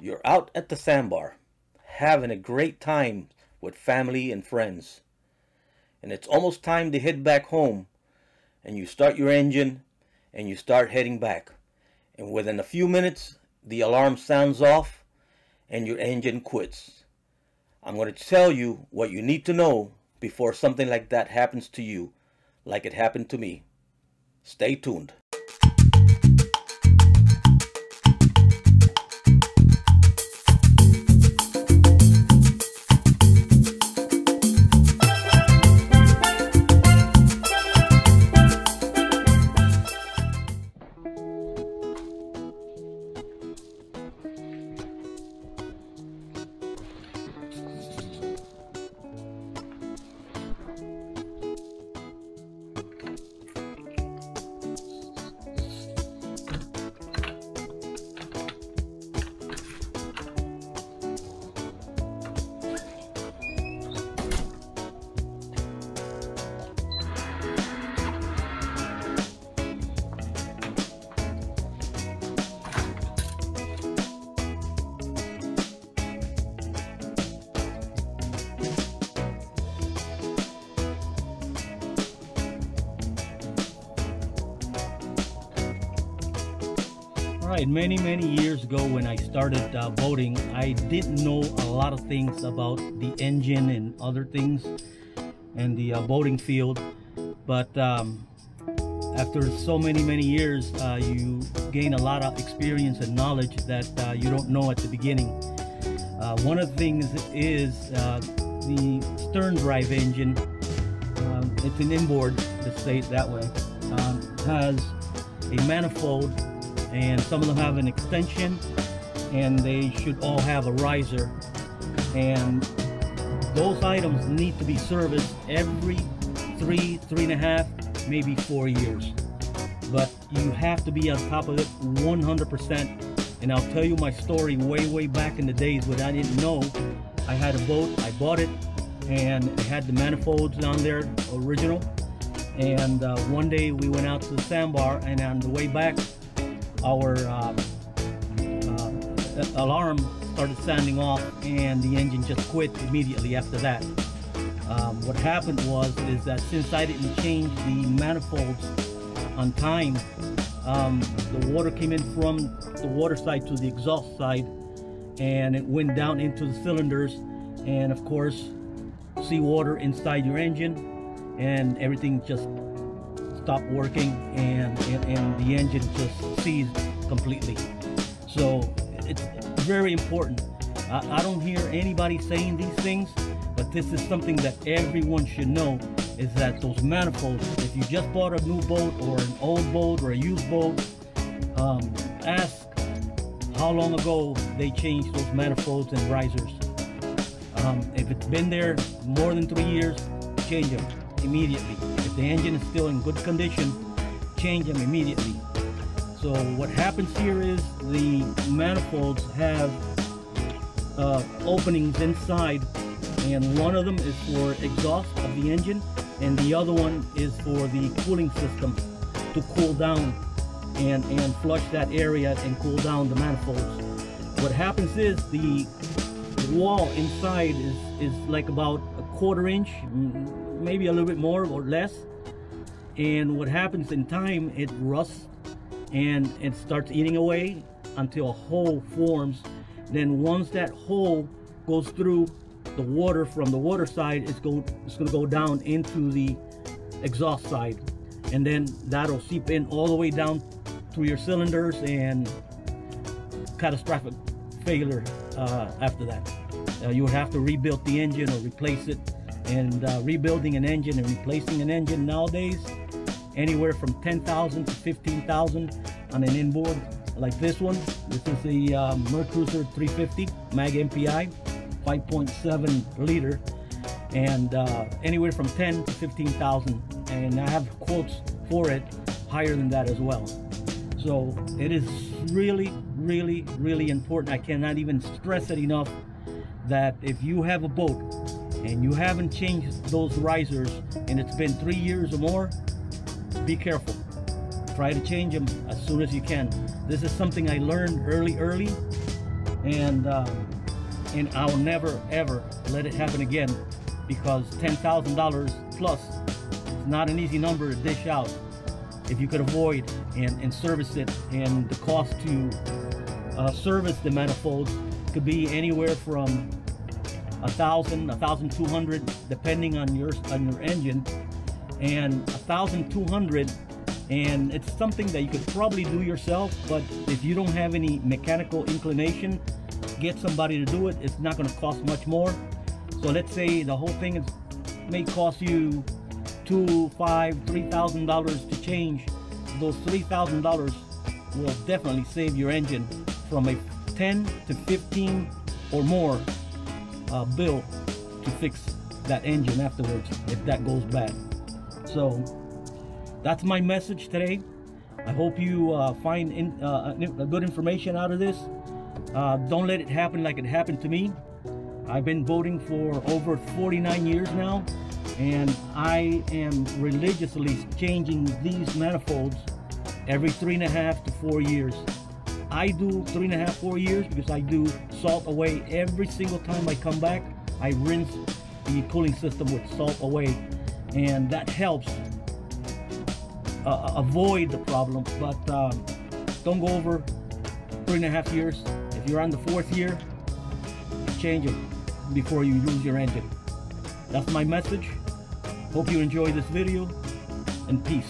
You're out at the sandbar, having a great time with family and friends. And it's almost time to head back home. And you start your engine and you start heading back. And within a few minutes, the alarm sounds off and your engine quits. I'm going to tell you what you need to know before something like that happens to you, like it happened to me. Stay tuned. Alright, many years ago when I started boating, I didn't know a lot of things about the engine and other things and the boating field. But after so many years, you gain a lot of experience and knowledge that you don't know at the beginning. One of the things is the stern drive engine. It's an inboard, to say it that way. Has a manifold, and some of them have an extension, and they should all have a riser. And those items need to be serviced every 3.5, maybe 4 years. But you have to be on top of it 100%. And I'll tell you my story way back in the days when I didn't know. I had a boat, I bought it, and it had the manifolds on there, original. And one day we went out to the sandbar, and on the way back, our alarm started sounding off, and the engine just quit immediately after that. What happened is that since I didn't change the manifolds on time, the water came in from the water side to the exhaust side, and it went down into the cylinders, and of course seawater inside your engine, and everything just stopped working, and the engine just seized completely. So it's very important. I don't hear anybody saying these things, but this is something that everyone should know, is that those manifolds, if you just bought a new boat or an old boat or a used boat, ask how long ago they changed those manifolds and risers. If it's been there more than 3 years, change them immediately. If the engine is still in good condition, change them immediately. So what happens here is the manifolds have openings inside, and one of them is for exhaust of the engine, and the other one is for the cooling system to cool down and flush that area and cool down the manifolds. What happens is the wall inside is like about a 1/4 inch, maybe a little bit more or less, and what happens in time, it rusts and it starts eating away until a hole forms. Then once that hole goes through, the water from the water side it's going to go down into the exhaust side, and then that'll seep in all the way down through your cylinders, and catastrophic failure after that. You would have to rebuild the engine or replace it. And rebuilding an engine and replacing an engine nowadays, anywhere from $10,000 to $15,000 on an inboard like this one. This is the Mercruiser 350 Mag MPI, 5.7 liter, and anywhere from $10,000 to $15,000. And I have quotes for it higher than that as well. So it is really important. I cannot even stress it enough that if you have a boat and you haven't changed those risers and it's been 3 years or more, be careful. Try to change them as soon as you can. This is something I learned early, and I'll never ever let it happen again, because $10,000 plus is not an easy number to dish out. If you could avoid and service it, and the cost to service the manifolds could be anywhere from $1,000, $1,200, depending on your engine, and $1,200, and it's something that you could probably do yourself. But if you don't have any mechanical inclination, get somebody to do it. It's not going to cost much more. So let's say the whole thing may cost you $2,000, $5,000, $3,000 to change. Those $3,000 will definitely save your engine from a 10 to 15 or more bill to fix that engine afterwards if that goes bad. So that's my message today. I hope you find good information out of this. Don't let it happen like it happened to me. I've been boating for over 49 years now, and I am religiously changing these manifolds every 3.5 to 4 years. I do 3.5, 4 years because I do salt away every single time I come back. I rinse the cooling system with salt away, and that helps avoid the problem. But don't go over 3.5 years. If you're on the 4th year, change it before you lose your engine. That's my message. Hope you enjoy this video, and peace.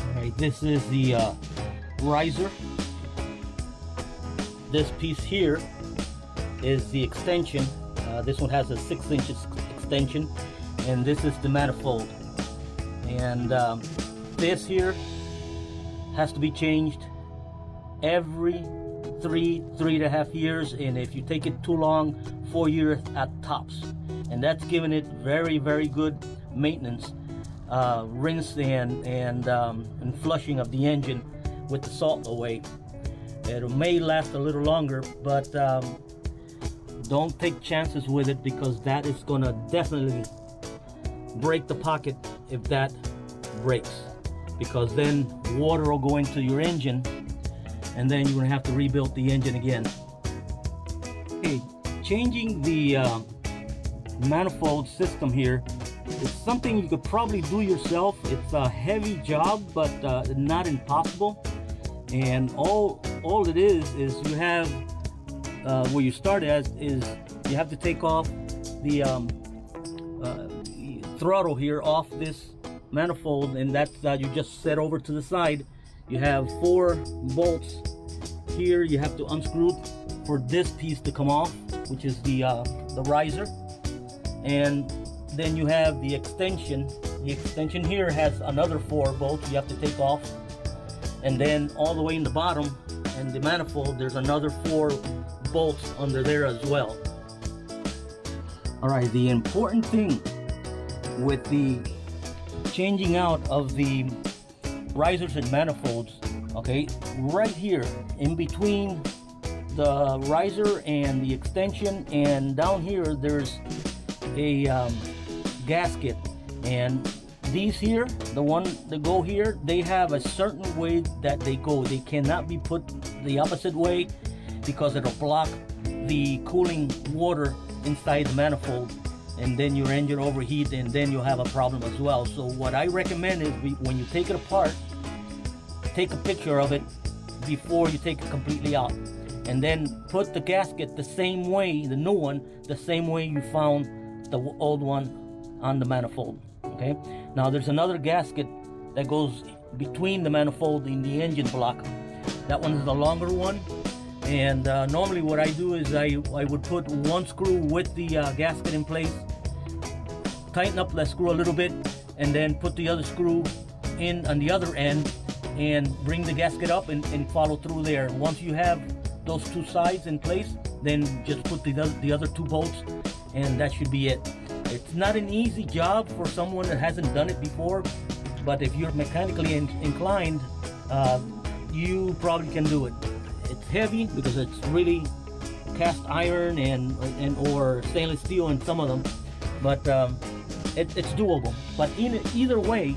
Alright, this is the riser. This piece here is the extension. This one has a 6-inch extension, and this is the manifold. And this here has to be changed every 3.5 years, and if you take it too long, 4 years at tops. And that's giving it very, very good maintenance, rinse and flushing of the engine with the salt away. It may last a little longer, but don't take chances with it, because that is gonna definitely break the pocket if that breaks, because then water will go into your engine, and then you're gonna have to rebuild the engine again. Okay, changing the manifold system here is something you could probably do yourself. It's a heavy job, but not impossible. And all it is you have where you start as is you have to take off the throttle here off this manifold, and that's you just set over to the side. You have 4 bolts here you have to unscrew for this piece to come off, which is the riser. And then you have the extension. The extension here has another 4 bolts you have to take off, and then all the way in the bottom and the manifold there's another 4 bolts under there as well. Alright, the important thing with the changing out of the risers and manifolds, okay, right here in between the riser and the extension, and down here there's a gasket, and these here, the one that go here, they have a certain way that they go. They cannot be put the opposite way, because it'll block the cooling water inside the manifold, and then your engine overheat, and then you'll have a problem as well. So what I recommend is when you take it apart, take a picture of it before you take it completely out, and then put the gasket the same way, the new one, the same way you found the old one on the manifold. Okay, now there's another gasket that goes between the manifold and the engine block. That one is the longer one, and normally what I do is I would put one screw with the gasket in place, tighten up that screw a little bit, and then put the other screw in on the other end and bring the gasket up and follow through there. Once you have those 2 sides in place, then just put the other 2 bolts, and that should be it. It's not an easy job for someone that hasn't done it before, but if you're mechanically inclined, you probably can do it. It's heavy because it's really cast iron and or stainless steel in some of them, but it's doable. But either way,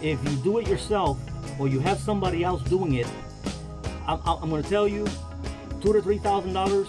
if you do it yourself or you have somebody else doing it, I'm going to tell you, $2,000 to $3,000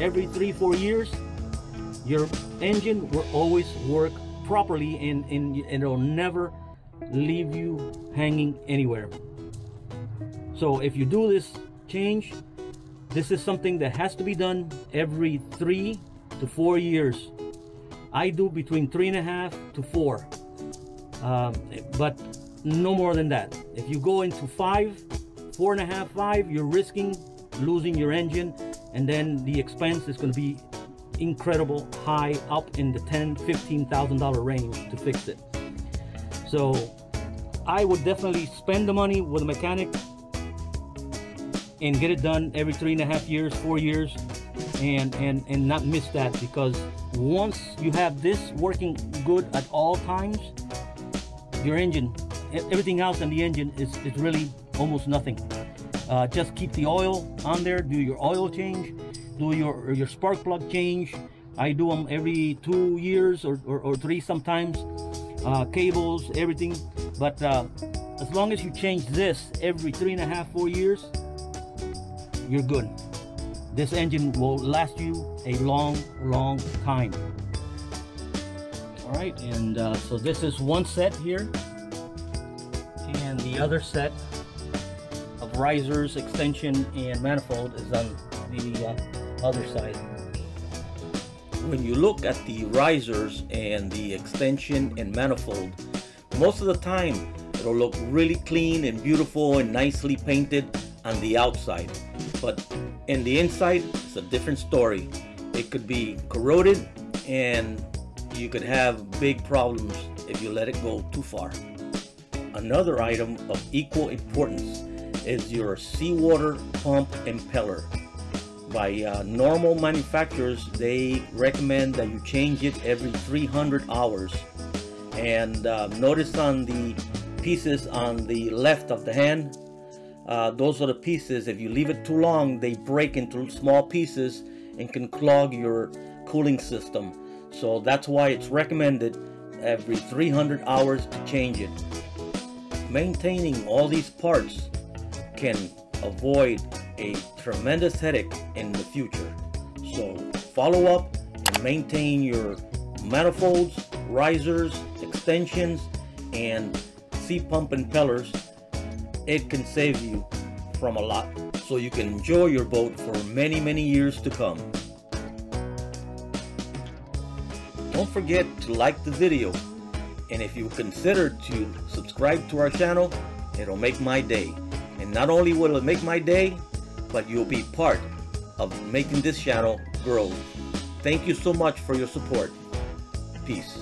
every 3-4 years, your engine will always work properly, and it'll never leave you hanging anywhere. So if you do this change, this is something that has to be done every 3 to 4 years. I do between 3.5 to 4, but no more than that. If you go into 4.5, 5, you're risking losing your engine, and then the expense is going to be incredible high, up in the $10,000–$15,000 range to fix it. So I would definitely spend the money with a mechanic and get it done every 3.5 years, 4 years, and not miss that, because once you have this working good at all times, your engine, everything else in the engine is really almost nothing. Just keep the oil on there, do your oil change, do your spark plug change. I do them every 2 years or 3 sometimes. Cables, everything. But as long as you change this every 3.5, 4 years, you're good. This engine will last you a long time. All right, and so this is one set here, and the other set of risers, extension, and manifold is on the other side. When you look at the risers and the extension and manifold, most of the time it'll look really clean and beautiful and nicely painted on the outside, but in the inside it's a different story. It could be corroded, and you could have big problems if you let it go too far. Another item of equal importance is your seawater pump impeller. By normal manufacturers, they recommend that you change it every 300 hours. And notice on the pieces on the left of the hand, those are the pieces, if you leave it too long, they break into small pieces and can clog your cooling system. So that's why it's recommended every 300 hours to change it. Maintaining all these parts can avoid a tremendous headache in the future. So follow up and maintain your manifolds, risers, extensions, and sea pump impellers. It can save you from a lot, so you can enjoy your boat for many years to come. Don't forget to like the video, and if you consider to subscribe to our channel, it'll make my day. And not only will it make my day, but you'll be part of making this channel grow. Thank you so much for your support. Peace.